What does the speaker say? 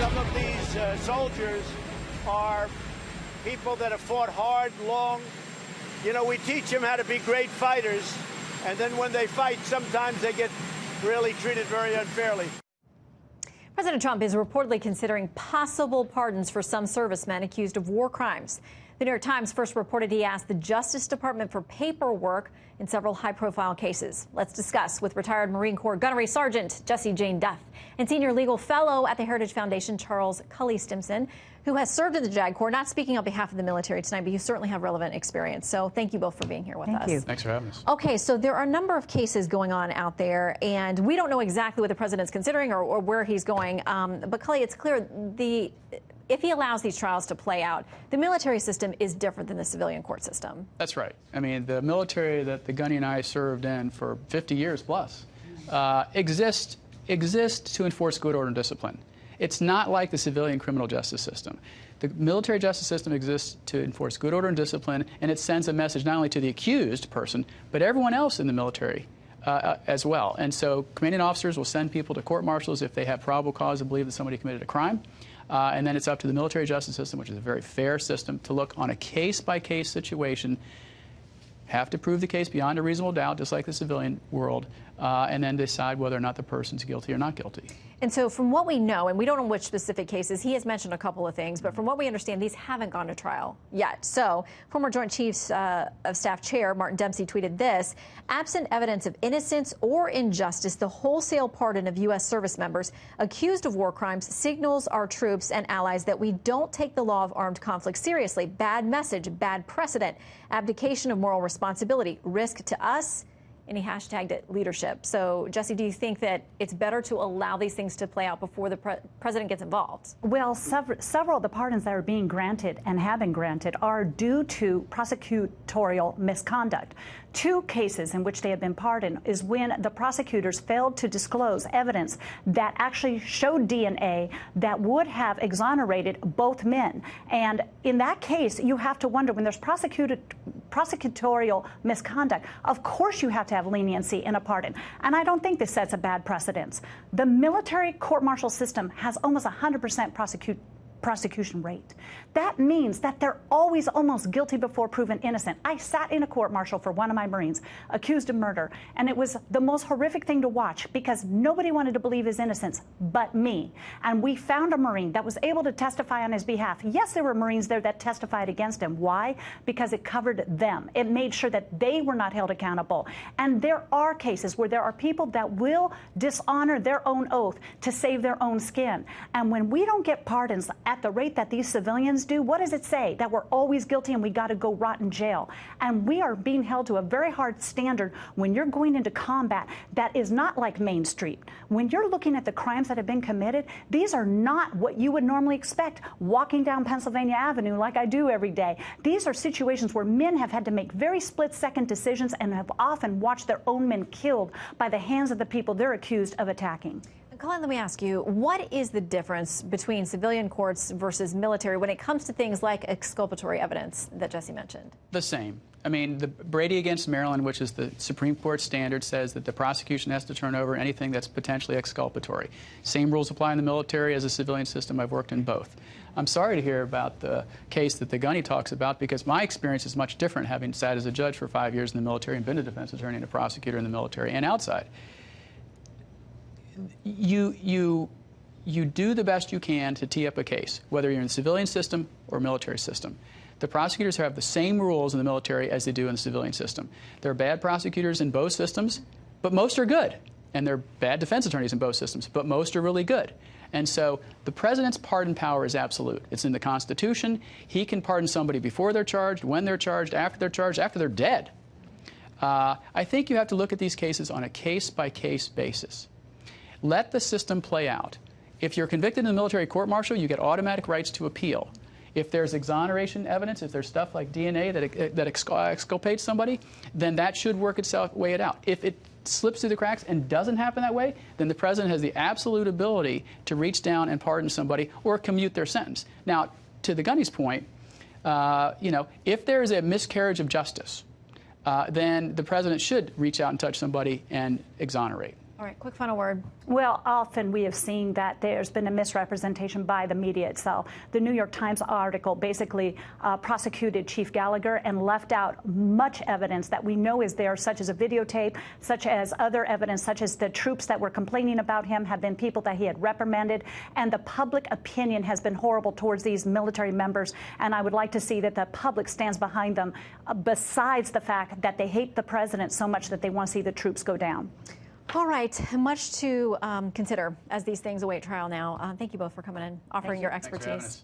some of these soldiers are people that have fought hard, long. You know, we teach them how to be great fighters, and then when they fight, sometimes they get really treated very unfairly. President Trump is reportedly considering possible pardons for some servicemen accused of war crimes. The New York Times first reported he asked the Justice Department for paperwork in several high-profile cases. Let's discuss with retired Marine Corps Gunnery Sergeant Jessie Duff and Senior Legal Fellow at the Heritage Foundation, Charles Cully Stimson, who has served in the JAG Corps, not speaking on behalf of the military tonight, but you certainly have relevant experience. So thank you both for being here with us. Thank you. Thanks for having us. Okay, so there are a number of cases going on out there, and we don't know exactly what the president's considering or where he's going. But, Cully, it's clear if he allows these trials to play out, the military system is different than the civilian court system. That's right. I mean, the military that the Gunny and I served in for 50 years plus exists to enforce good order and discipline. It's not like the civilian criminal justice system. The military justice system exists to enforce good order and discipline, and it sends a message not only to the accused person, but everyone else in the military as well. And so commanding officers will send people to court-martials if they have probable cause to believe that somebody committed a crime. And then it's up to the military justice system, which is a very fair system, to look on a case-by-case situation, have to prove the case beyond a reasonable doubt, just like the civilian world, and then decide whether or not the person's guilty or not guilty. And so from what we know, and we don't know which specific cases, he has mentioned a couple of things, but from what we understand, these haven't gone to trial yet. So former Joint Chiefs of Staff Chair Martin Dempsey tweeted this: absent evidence of innocence or injustice, the wholesale pardon of U.S. service members accused of war crimes signals our troops and allies that we don't take the law of armed conflict seriously. Bad message, bad precedent, abdication of moral responsibility, risk to us. And he hashtagged it leadership. So, Jessie, do you think that it's better to allow these things to play out before the president gets involved? Well, several of the pardons that are being granted and have been granted are due to prosecutorial misconduct. Two cases in which they have been pardoned is when the prosecutors failed to disclose evidence that actually showed DNA that would have exonerated both men. And in that case, you have to wonder, when there's prosecutorial misconduct, of course you have to have leniency in a pardon. And I don't think this sets a bad precedence. The military court-martial system has almost 100% prosecution rate. That means that they're always almost guilty before proven innocent. I sat in a court-martial for one of my Marines accused of murder, and it was the most horrific thing to watch because nobody wanted to believe his innocence but me. And we found a Marine that was able to testify on his behalf. Yes, there were Marines there that testified against him. Why? Because it covered them. It made sure that they were not held accountable. And there are cases where there are people that will dishonor their own oath to save their own skin. And when we don't get pardons at the rate that these civilians do, what does it say? That we're always guilty and we got to go rot in jail. And we are being held to a very hard standard when you're going into combat that is not like Main Street. When you're looking at the crimes that have been committed, these are not what you would normally expect walking down Pennsylvania Avenue like I do every day. These are situations where men have had to make very split-second decisions and have often watched their own men killed by the hands of the people they're accused of attacking. Colin, let me ask you, what is the difference between civilian courts versus military when it comes to things like exculpatory evidence that Jessie mentioned? The same. I mean, the Brady against Maryland, which is the Supreme Court standard, says that the prosecution has to turn over anything that's potentially exculpatory. Same rules apply in the military as a civilian system. I've worked in both. I'm sorry to hear about the case that the Gunny talks about, because my experience is much different, having sat as a judge for 5 years in the military and been a defense attorney and a prosecutor in the military and outside. You do the best you can to tee up a case, whether you're in the civilian system or military system. The prosecutors have the same rules in the military as they do in the civilian system. There are bad prosecutors in both systems, but most are good. And there are bad defense attorneys in both systems, but most are really good. And so the president's pardon power is absolute. It's in the Constitution. He can pardon somebody before they're charged, when they're charged, after they're dead. I think you have to look at these cases on a case-by-case basis. Let the system play out. If you're convicted in a military court-martial, you get automatic rights to appeal. If there's exoneration evidence, if there's stuff like DNA that exculpates somebody, then that should work itself, weigh it out. If it slips through the cracks and doesn't happen that way, then the president has the absolute ability to reach down and pardon somebody or commute their sentence. Now, to the Gunny's point, if there is a miscarriage of justice, then the president should reach out and touch somebody and exonerate. All right, quick final word. Well, often we have seen that there's been a misrepresentation by the media itself. The New York Times article basically prosecuted Chief Gallagher and left out much evidence that we know is there, such as a videotape, such as other evidence, such as the troops that were complaining about him have been people that he had reprimanded. And the public opinion has been horrible towards these military members. And I would like to see that the public stands behind them, besides the fact that they hate the president so much that they want to see the troops go down. All right, much to consider as these things await trial now. Thank you both for coming in, offering your expertise.